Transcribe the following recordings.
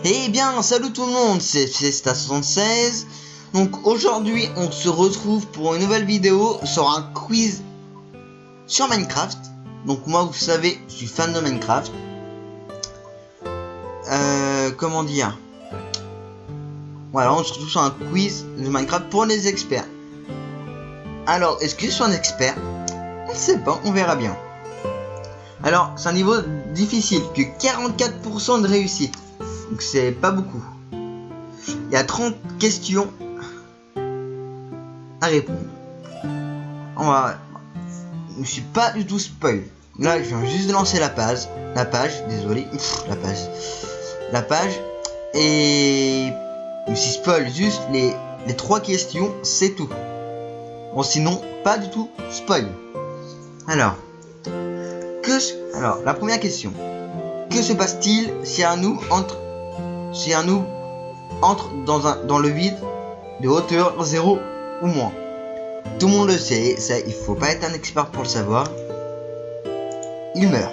Eh bien, salut tout le monde, c'est Fiesta76. Donc aujourd'hui, on se retrouve pour une nouvelle vidéo sur un quiz sur Minecraft. Donc moi, vous savez, je suis fan de Minecraft. Comment dire? Voilà, on se retrouve sur un quiz de Minecraft pour les experts. Alors, est-ce que je suis un expert? On ne sait pas, on verra bien. Alors, c'est un niveau difficile, que 44% de réussite. Donc c'est pas beaucoup. Il y a 30 questions à répondre. Je suis pas du tout spoil. Là, je viens juste de lancer la page. Désolé. La page. Et je me suis spoil juste les 3 questions, c'est tout. Bon, sinon, pas du tout spoil. Alors, la première question. Que se passe-t-il si un noob entre dans le vide de hauteur 0 ou moins? Tout le monde le sait, ça, il faut pas être un expert pour le savoir. Il meurt.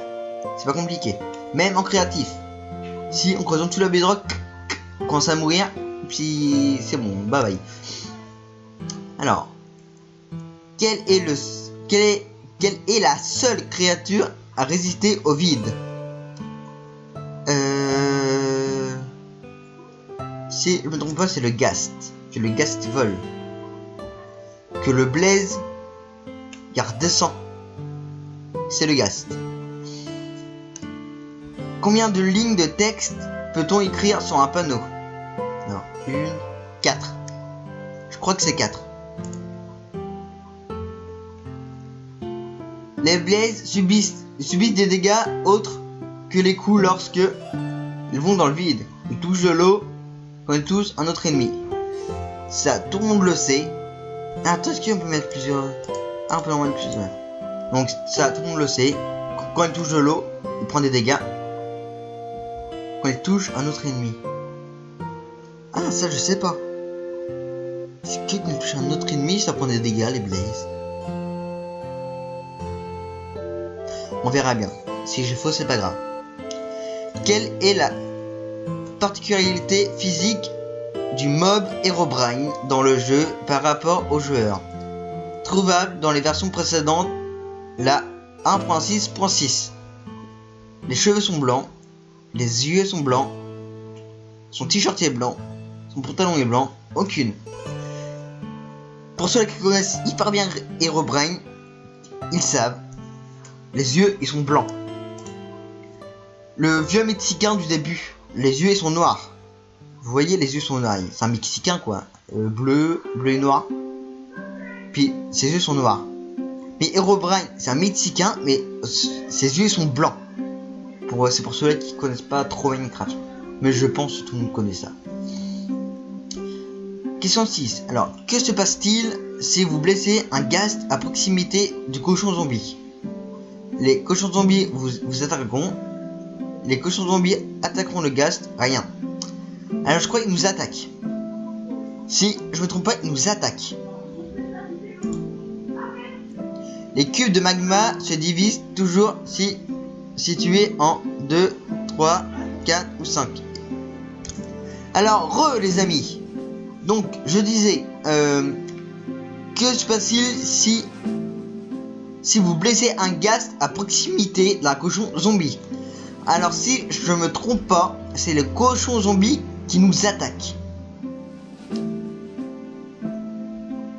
C'est pas compliqué. Même en créatif. Si on creuse en dessous la bedrock, on commence à mourir, puis c'est bon, bye bye. Alors, quelle est la seule créature à résister au vide? Si je me trompe pas, c'est le Ghast. Que le Ghast vole. Que le Blaze descend. C'est le Ghast. Combien de lignes de texte peut-on écrire sur un panneau? Non, 4. Je crois que c'est 4. Les Blazes subissent des dégâts autres que les coups lorsque ils vont dans le vide. Ils touchent de l'eau quand ils touchent un autre ennemi. Ça, tout le monde le sait. Attends, est-ce qu'on peut mettre plusieurs? Ah, on peut en mettre plusieurs. Donc ça, tout le monde le sait. Quand il touche de l'eau, il prend des dégâts. Quand il touche un autre ennemi. Ah, ça, je sais pas. Si quelqu'un touche un autre ennemi, ça prend des dégâts, les Blazes. On verra bien. Si j'ai faux, c'est pas grave. Quelle est la particularité physique du mob Herobrine dans le jeu par rapport aux joueurs? Trouvable dans les versions précédentes, la 1.6.6. Les cheveux sont blancs, les yeux sont blancs, son t-shirt est blanc, son pantalon est blanc, aucune. Pour ceux qui connaissent hyper bien Herobrine, ils savent, les yeux ils sont blancs. Le vieux mexicain du début, les yeux ils sont noirs. Vous voyez, les yeux sont noirs. C'est un mexicain quoi. Bleu et noir. Puis ses yeux sont noirs. Mais Herobrine, c'est un mexicain, mais ses yeux sont blancs. C'est pour ceux-là qui connaissent pas trop Minecraft. Mais je pense que tout le monde connaît ça. Question 6. Alors, que se passe-t-il si vous blessez un Ghast à proximité du cochon zombie? Les cochons zombies vous attaqueront. Les cochons zombies attaqueront le Ghast. Rien. Alors je crois qu'il nous attaque. Si je me trompe pas, il nous attaque. Les cubes de magma se divisent toujours si situés en 2, 3, 4 ou 5. Alors les amis. Donc je disais que se passe-t-il si vous blessez un Ghast à proximité d'un cochon zombie? Alors si je me trompe pas, c'est le cochon zombie qui nous attaque.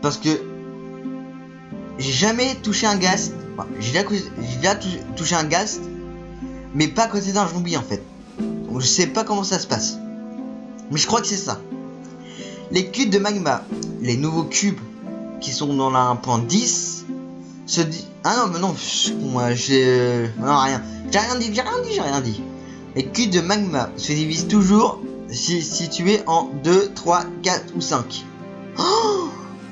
Parce que j'ai jamais touché un Ghast. Enfin, j'ai déjà touché un Ghast, mais pas à côté d'un zombie en fait. Donc je sais pas comment ça se passe. Mais je crois que c'est ça. Les cubes de magma, les nouveaux cubes qui sont dans la 1.10 se dit. Ah non mais non, moi j'ai. Non rien. J'ai rien dit. Les cubes de magma se divisent toujours situés en 2, 3, 4 ou 5. Oh,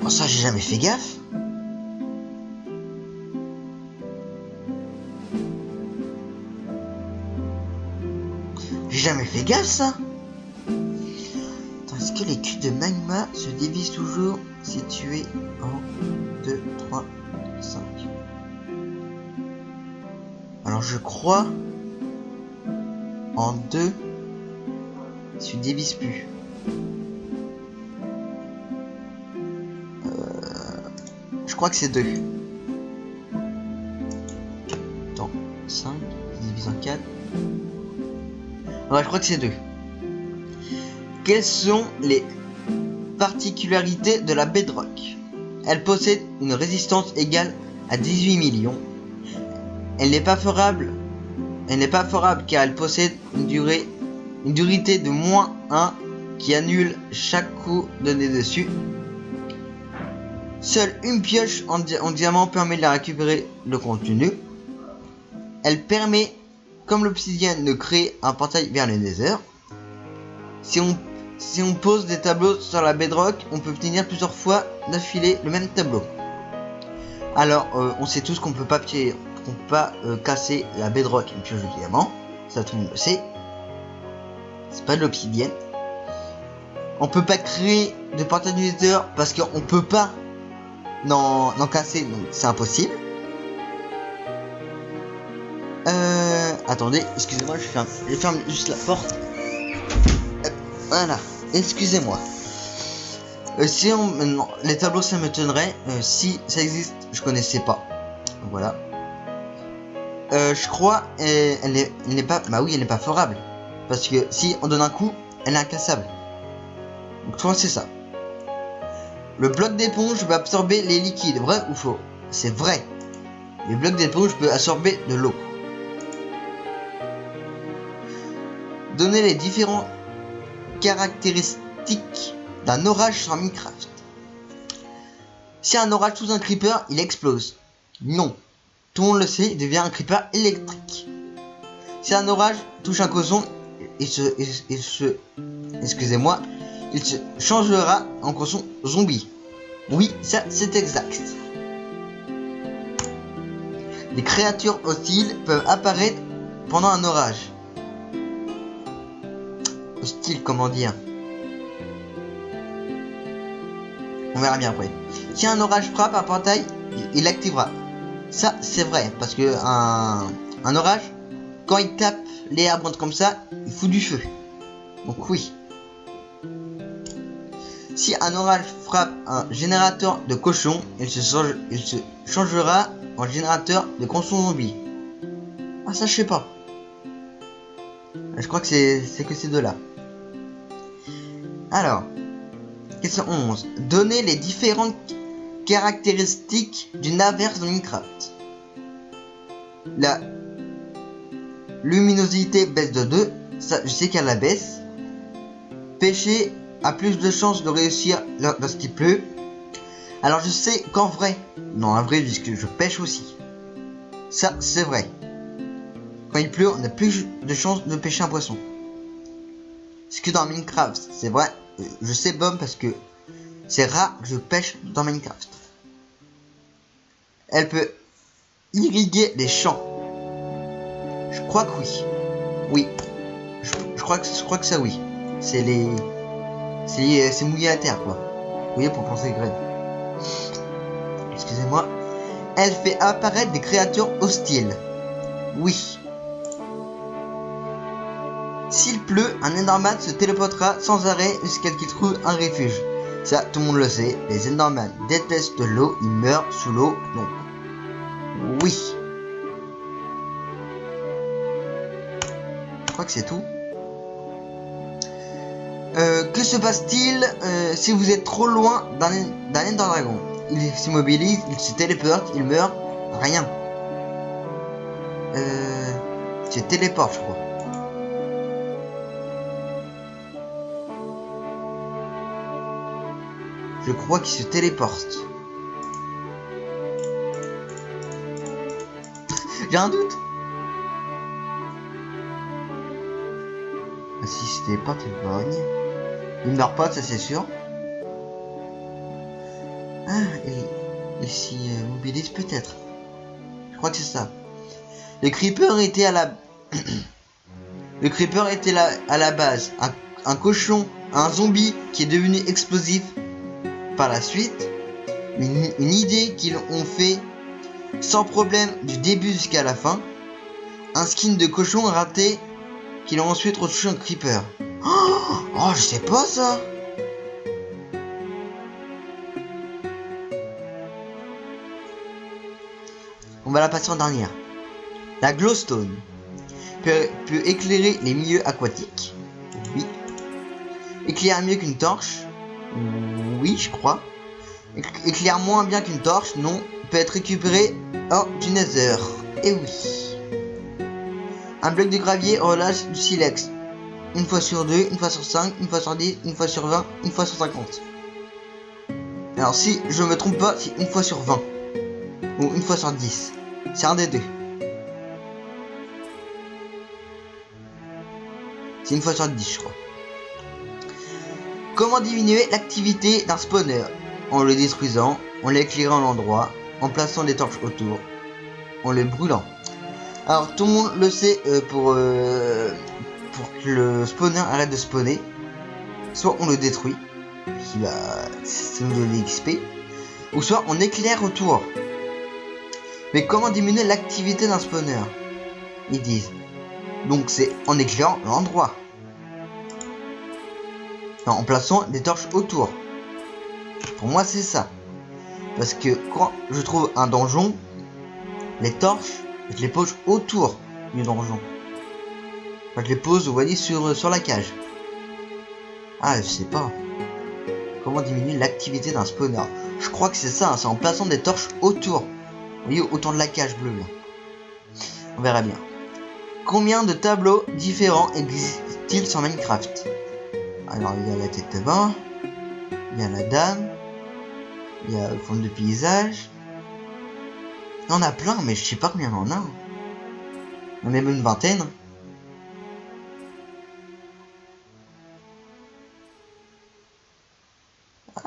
ça j'ai jamais fait gaffe. J'ai jamais fait gaffe ça. Attends, est-ce que les culs de magma se divisent toujours situés en 2, 3, 5? Alors je crois en 2 se divise plus. Je crois que c'est 2. Attends, 5 divise en 4. Ouais, je crois que c'est 2. Quelles sont les particularités de la bedrock? Elle possède une résistance égale à 18 millions. Elle n'est pas favorable car elle possède une durité de -1 qui annule chaque coup donné dessus. Seule une pioche en diamant permet de la récupérer le contenu. Elle permet, comme l'obsidienne, de créer un portail vers le Nether. Si on pose des tableaux sur la bedrock, on peut obtenir plusieurs fois d'affilée le même tableau. Alors, on sait tous qu'on peut pas casser la bedrock une pioche de diamant. Ça, tout le monde le sait. C'est pas de l'obsidienne. On peut pas créer de portail du Nether parce qu'on peut pas n'en casser, donc c'est impossible. Attendez, excusez-moi, je ferme juste la porte. Voilà, excusez-moi. Maintenant, les tableaux, ça me m'étonnerait. Si ça existe, je connaissais pas. Voilà. Je crois, elle n'est pas. Bah oui, elle n'est pas favorable. Parce que si on donne un coup, elle est incassable. Donc je crois que c'est ça. Le bloc d'éponge peut absorber les liquides. Vrai ou faux? C'est vrai. Le bloc d'éponge peut absorber de l'eau. Donner les différentes caractéristiques d'un orage sur Minecraft. Si un orage touche un creeper, il explose. Non. Tout le monde le sait, il devient un creeper électrique. Si un orage touche un cochon, il se changera en cochon zombie. Oui, ça c'est exact. Les créatures hostiles peuvent apparaître pendant un orage. Hostile, comment dire? On verra bien après. Si un orage frappe un portail, il l'activera. Ça c'est vrai, parce que un orage, quand il tape les arbres comme ça, il fout du feu. Donc oui. Si un orage frappe un générateur de cochon, il se changera en générateur de cochon zombie. Ah ça je sais pas. Je crois que c'est que ces deux-là. Alors, question 11. Donnez les différentes caractéristiques d'une averse de Minecraft. La luminosité baisse de 2. Ça, je sais qu'elle la baisse. Pêcher a plus de chances de réussir lorsqu'il pleut. Alors je sais qu'en vrai, non en vrai puisque je pêche aussi. Ça c'est vrai. Quand il pleut, on a plus de chances de pêcher un poisson. Ce que dans Minecraft, c'est vrai. Je sais Bob parce que c'est rare que je pêche dans Minecraft. Elle peut irriguer les champs. Je crois que oui. Oui. Je crois que ça oui. C'est mouillé à terre quoi. Vous voyez pour planter les graines. Excusez-moi. Elle fait apparaître des créatures hostiles. Oui. S'il pleut, un Enderman se téléportera sans arrêt jusqu'à ce qu'il trouve un refuge. Ça, tout le monde le sait. Les Enderman détestent l'eau, ils meurent sous l'eau. Donc, oui. Je crois que c'est tout. Que se passe-t-il si vous êtes trop loin d'un Ender Dragon? Il s'immobilise, il se téléporte, il meurt, rien. C'est téléporte, je crois. Je crois qu'il se téléporte. J'ai un doute. Ah, si se téléporte, il gagne. Il ne meurt pas, ça c'est sûr. Ah, il s'y mobilise peut-être. Je crois que c'est ça. Le creeper était à la... Le creeper était là à la base. Un cochon un zombie qui est devenu explosif par la suite, une idée qu'ils ont fait sans problème du début jusqu'à la fin, un skin de cochon raté qu'ils ont ensuite retouché un creeper. Oh, je sais pas ça. On va la passer en dernière. La glowstone peut éclairer les milieux aquatiques. Oui. Éclaire mieux qu'une torche. Oui, je crois. Éclaire moins bien qu'une torche. Non. Peut être récupéré hors du nether. Et oui. Un bloc de gravier relâche du silex. Une fois sur 2, une fois sur 5, une fois sur 10, une fois sur 20, une fois sur 50. Alors si je me trompe pas, c'est une fois sur 20. Ou une fois sur 10. C'est un des deux. C'est une fois sur 10, je crois. Comment diminuer l'activité d'un spawner? En le détruisant, en l'éclairant l'endroit, en plaçant des torches autour, en le brûlant. Alors tout le monde le sait, pour que le spawner arrête de spawner, soit on le détruit, qui va nous donner XP, ou soit on éclaire autour. Mais comment diminuer l'activité d'un spawner? Ils disent. Donc c'est en éclairant l'endroit. Non, en plaçant des torches autour. Pour moi c'est ça. Parce que quand je trouve un donjon, les torches, je les pose autour du donjon. Enfin, je les pose, vous voyez, sur la cage. Ah, je sais pas. Comment diminuer l'activité d'un spawner? Je crois que c'est ça, hein, c'est en plaçant des torches autour. Vous voyez, autour de la cage bleue là. On verra bien. Combien de tableaux différents existent-ils sur Minecraft? Alors, il y a la tête de bain, il y a la dame, il y a le fond de paysage. Il y en a plein, mais je sais pas combien il y en a. On est même une vingtaine.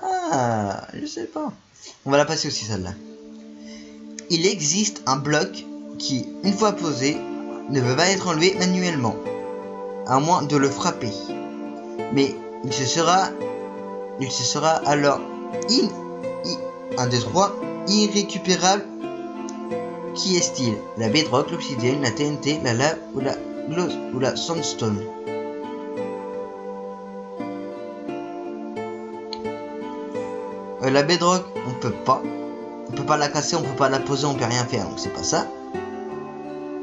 Ah, je sais pas. On va la passer aussi celle-là. Il existe un bloc qui, une fois posé, ne peut pas être enlevé manuellement, à moins de le frapper. Mais il se sera alors un des trois irrécupérable. Qui est-il? La bedrock, l'obsidienne, la TNT, la lave ou la sandstone? La bedrock, on peut pas la casser, on peut pas la poser, on peut rien faire, donc c'est pas ça.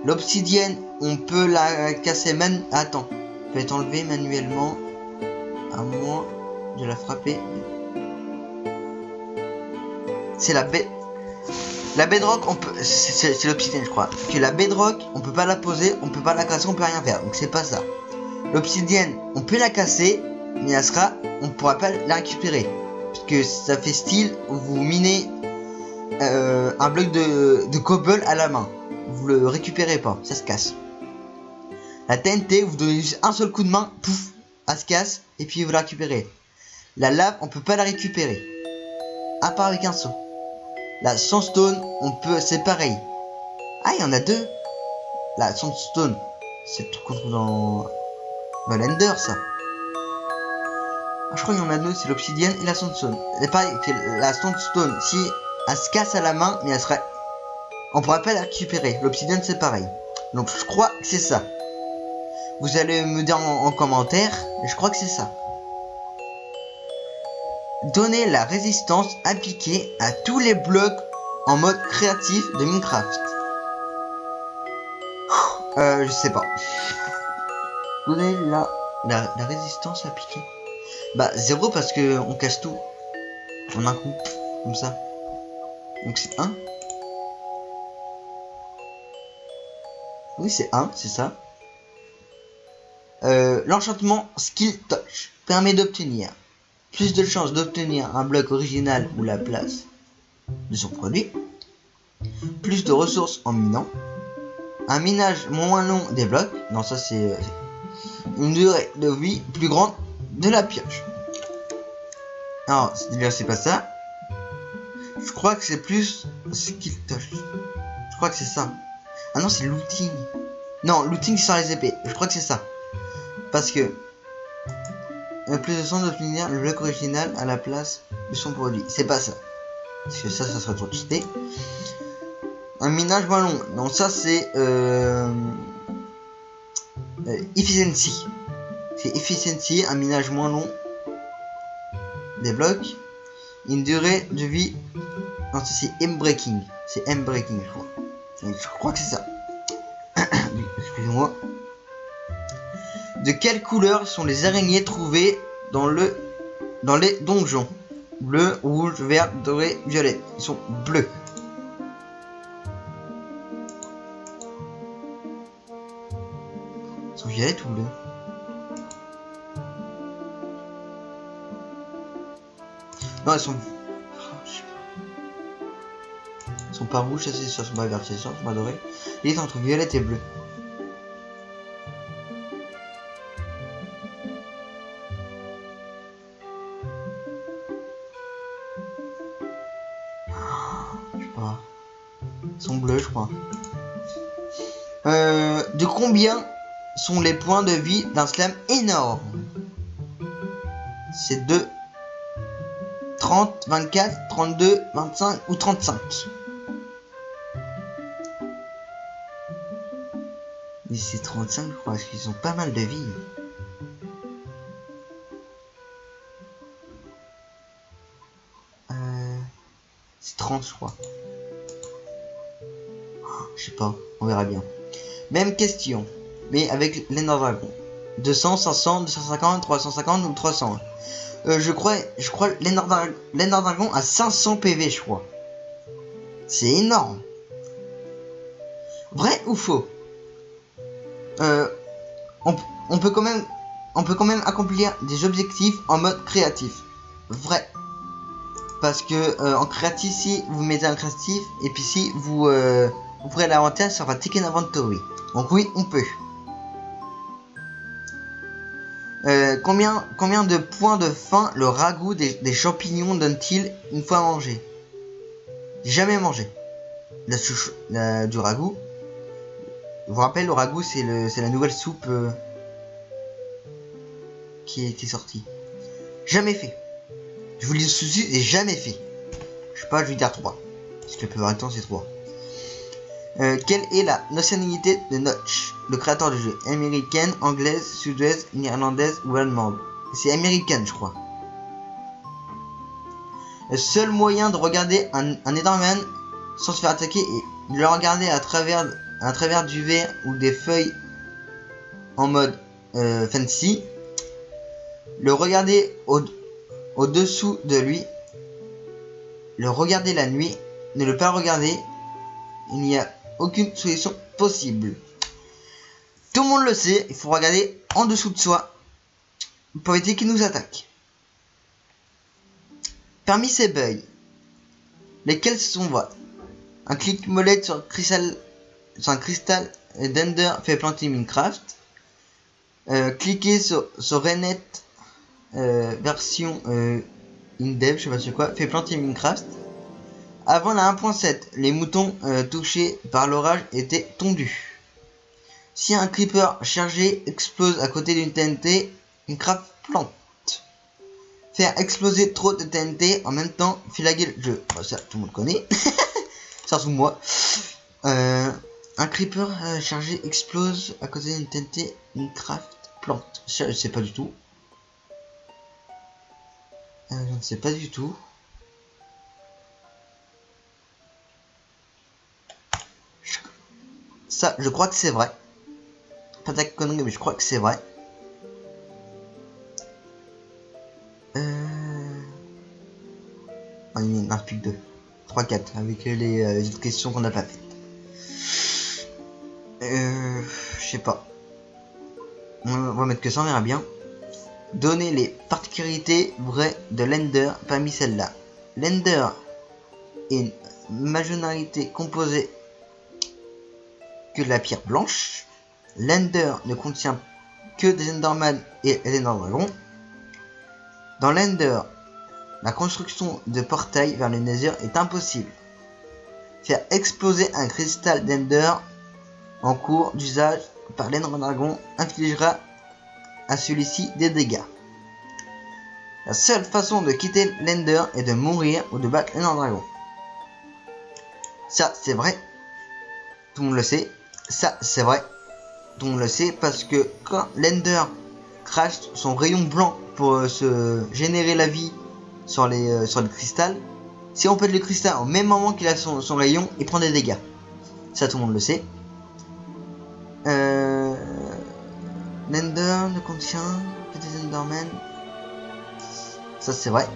L'obsidienne, on peut la casser même. Attends, peut être enlevée manuellement, à moins de la frapper. C'est la bedrock, on peut. C'est l'obsidienne, je crois. Que la bedrock, on peut pas la poser, on peut pas la casser, on peut rien faire, donc c'est pas ça. L'obsidienne, on peut la casser, mais elle sera, on pourra pas la récupérer. Parce que ça fait style, vous minez un bloc de cobble à la main. Vous le récupérez pas, ça se casse. La TNT, vous donnez juste un seul coup de main, pouf, elle se casse, et puis vous la récupérez. La lave, on peut pas la récupérer, à part avec un seau. La sandstone, on peut, c'est pareil. Ah, il y en a deux. La sandstone, c'est le truc qu'on trouve dans l'Ender, ça. Ah, je crois qu'il y en a deux, c'est l'obsidienne et la sandstone. C'est pareil que la sandstone, si elle se casse à la main, mais elle serait, on pourra pas la récupérer. L'obsidienne, c'est pareil. Donc je crois que c'est ça. Vous allez me dire en commentaire, mais je crois que c'est ça. Donner la résistance appliquée à tous les blocs en mode créatif de Minecraft. Je sais pas. Donner la résistance appliquée. Bah 0 parce que on casse tout en un coup, comme ça. Donc c'est 1. Oui, c'est 1, c'est ça. L'enchantement Skill Touch permet d'obtenir plus de chances d'obtenir un bloc original ou la place de son produit, plus de ressources en minant, un minage moins long des blocs, non ça c'est une durée de vie plus grande de la pioche. Alors déjà c'est pas ça, je crois que c'est plus Skill Touch, je crois que c'est ça. Ah non, c'est looting. Non, looting c'est sur les épées, je crois que c'est ça. Parce que plus de sens d'obtenir le bloc original à la place de son produit. C'est pas ça. Parce que ça serait trop cheaté. Un minage moins long. Donc ça c'est efficiency. C'est efficiency, un minage moins long des blocs. Une durée de vie. Non, ça c'est M-breaking. C'est M-breaking, je crois. Je crois que c'est ça. Excusez-moi. De quelle couleur sont les araignées trouvées dans les donjons? Bleu, rouge, vert, doré, violet. Ils sont bleus. Ils sont violets ou bleus? Non, ils sont... Ils sont pas rouges, ça c'est sûr, ils sont pas verts, c'est sûr, ils sont pas dorés. Il est entre violet et bleu. Je sais pas. Ils sont bleus, je crois. De combien sont les points de vie d'un slam énorme? C'est 2, 30, 24, 32, 25 ou 35. Mais c'est 35 je crois, parce qu'ils ont pas mal de vie. C'est 30 je crois. Je sais pas, on verra bien. Même question, mais avec l'Ender Dragon. 200, 500, 250, 350 ou 300. Je crois l'Ender Dragon a 500 PV je crois. C'est énorme. Vrai ou faux? On peut quand même accomplir des objectifs en mode créatif. Vrai. Parce que en créatif, si vous mettez un créatif et puis si vous ouvrez l'inventaire, ça va Ticket Inventory. Donc oui, on peut. Combien de points de faim le ragoût des champignons donne-t-il une fois mangé? Jamais mangé. Du ragoût. Je vous rappelle, le ragoût, c'est la nouvelle soupe qui est sortie. Jamais fait. Je vous le dis ceci, j'ai jamais fait. Je sais pas, je vais dire 3. Parce que la plupart du temps, c'est 3. Quelle est la nationalité de Notch, le créateur du jeu? Américaine, anglaise, sud-ouest, néerlandaise ou allemande? C'est américaine, je crois. Le seul moyen de regarder un Enderman sans se faire attaquer est de le regarder à travers du verre ou des feuilles en mode fancy. Le regarder au-dessous de lui. Le regarder la nuit. Ne le pas regarder. Il n'y a aucune solution possible. Tout le monde le sait, il faut regarder en dessous de soi pour éviter qu'il nous attaque. Parmi ces bugs, lesquels sont vrais? Un clic molette sur un cristal d'Ender fait planter Minecraft. Cliquez sur Renet version InDev, je sais pas c'est quoi, fait planter Minecraft. Avant la 1.7, les moutons touchés par l'orage étaient tondus. Si un creeper chargé explose à côté d'une TNT, Minecraft plante. Faire exploser trop de TNT en même temps fait laguer le jeu. Bon, ça, tout le monde connaît. Surtout moi. Un creeper chargé explose à côté d'une TNT, Minecraft plante. Ça, je sais pas du tout. Je ne sais pas du tout. Ça, je crois que c'est vrai. Pas de connerie, mais je crois que c'est vrai. Oh, il n'y en a plus que 2. 3-4 avec les autres questions qu'on n'a pas faites. Je sais pas. On va mettre que ça, on verra bien. Donner les particularités vraies de l'Ender parmi celles-là. L'Ender est une majorité composée que de la pierre blanche. L'Ender ne contient que des Enderman et des Ender Dragons. Dans l'Ender, la construction de portails vers le Nether est impossible. Faire exploser un cristal d'Ender en cours d'usage par l'Ender Dragon infligera à celui-ci des dégâts. La seule façon de quitter l'Ender est de mourir ou de battre un dragon. Ça, c'est vrai. Tout le monde le sait. Ça, c'est vrai. Tout le monde le sait parce que quand l'Ender crache son rayon blanc pour se générer la vie sur les cristals, si on pète le cristal au même moment qu'il a son rayon, il prend des dégâts. Ça, tout le monde le sait. L'Ender ne contient que des Endermen. Ça, c'est vrai.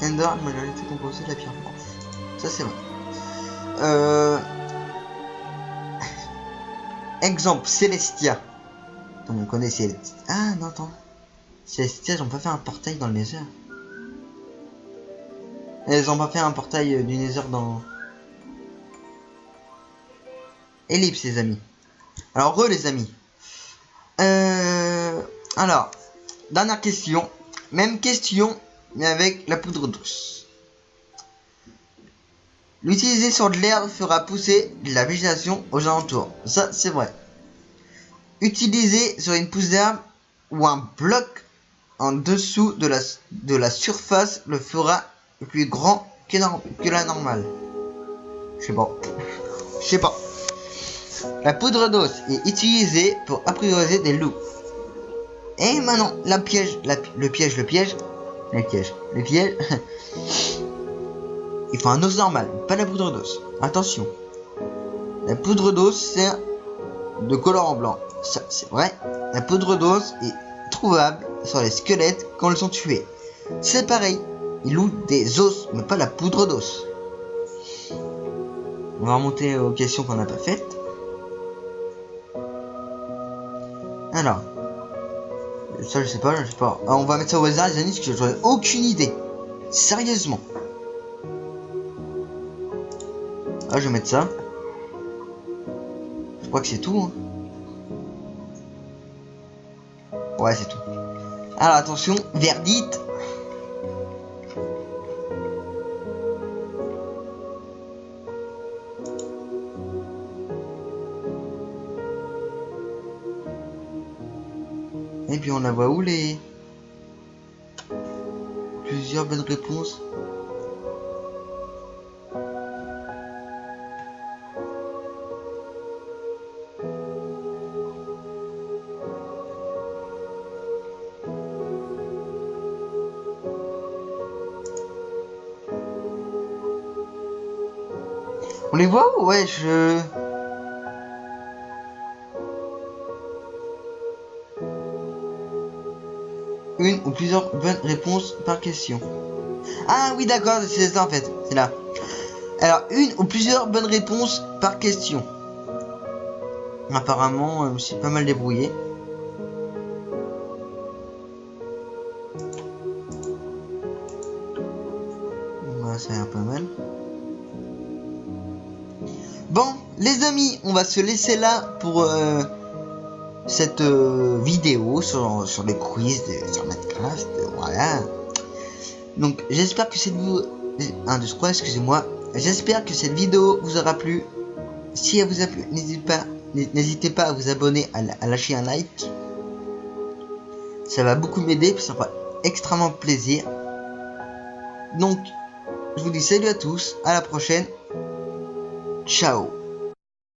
Ender, la majorité composée de la pierre blanche. Ça, c'est vrai. Exemple, Celestia. Tout le monde connaît Celestia. Ah, non, attends. Celestia, ils ont pas fait un portail dans le Nether. Elles ont pas fait un portail du Nether dans... Ellipse, les amis. Alors, les amis. Alors, dernière question. Même question, mais avec la poudre douce. L'utiliser sur de l'herbe fera pousser de la végétation aux alentours. Ça, c'est vrai. Utiliser sur une pousse d'herbe ou un bloc en dessous de la surface le fera plus grand que la normale. Je sais pas. La poudre d'os est utilisée pour apprivoiser des loups. Et maintenant, le piège. Il faut un os normal, pas la poudre d'os. Attention. La poudre d'os sert de colorant blanc. Ça, c'est vrai. La poudre d'os est trouvable sur les squelettes quand ils sont tués. C'est pareil. Ils louent des os, mais pas la poudre d'os. On va remonter aux questions qu'on n'a pas faites. Alors. Ça, je sais pas. Alors, on va mettre ça au hasard, les amis, parce que j'en ai aucune idée. Sérieusement. Ah, je vais mettre ça. Je crois que c'est tout. Hein. Ouais, c'est tout. Alors, attention, verdict. Et puis on la voit où les... Plusieurs bonnes réponses. On les voit où? Ouais, Une ou plusieurs bonnes réponses par question. Ah oui, d'accord, c'est ça en fait. C'est là. Alors, une ou plusieurs bonnes réponses par question. Apparemment, je me suis pas mal débrouillé. Ouais, ça a l'air pas mal. Bon, les amis, on va se laisser là pour cette vidéo sur les quiz sur Minecraft. Voilà. Donc, j'espère que cette vidéo... 1, 2, 3, excusez-moi. J'espère que cette vidéo vous aura plu. Si elle vous a plu, n'hésitez pas à vous abonner, à lâcher un like. Ça va beaucoup m'aider, ça fera extrêmement plaisir. Donc, je vous dis salut à tous, à la prochaine. Ciao.